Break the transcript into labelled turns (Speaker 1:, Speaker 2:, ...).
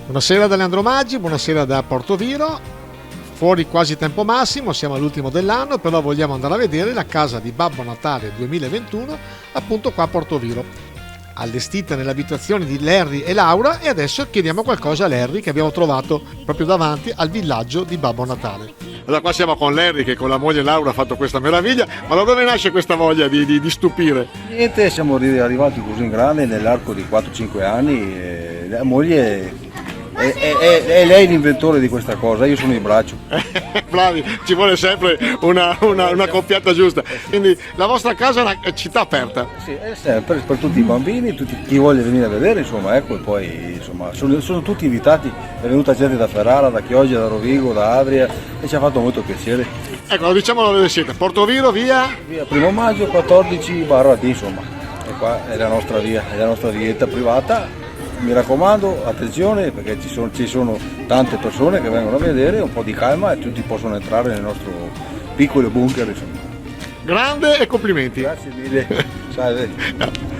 Speaker 1: Buonasera da Leandro Maggi, buonasera da Portoviro. Fuori quasi tempo massimo, siamo all'ultimo dell'anno, però vogliamo andare a vedere la casa di Babbo Natale 2021, appunto qua a Portoviro, allestita nelle abitazioni di Larry e Laura, e adesso chiediamo qualcosa a Larry che abbiamo trovato proprio davanti al villaggio di Babbo Natale. Allora qua siamo con Larry che con la moglie Laura ha fatto questa meraviglia, ma da dove nasce questa voglia di stupire?
Speaker 2: Niente, siamo arrivati così in grande nell'arco di 4-5 anni e la moglie è lei l'inventore di questa cosa, io sono il braccio.
Speaker 1: Bravi, ci vuole sempre una coppiata giusta. Quindi la vostra casa è una città aperta.
Speaker 2: Sì, è sempre per tutti i bambini, chi voglia venire a vedere, insomma, ecco, e poi insomma, sono tutti invitati, è venuta gente da Ferrara, da Chioggia, da Rovigo, da Adria e ci ha fatto molto piacere.
Speaker 1: Ecco, diciamolo dove siete, Portoviro, via?
Speaker 2: Via 1 maggio 14/D, insomma, e qua è la nostra via, è la nostra vietta privata. Mi raccomando, attenzione perché ci sono tante persone che vengono a vedere, un po' di calma e tutti possono entrare nel nostro piccolo bunker. Insomma.
Speaker 1: Grande e complimenti.
Speaker 2: Grazie mille. Salve.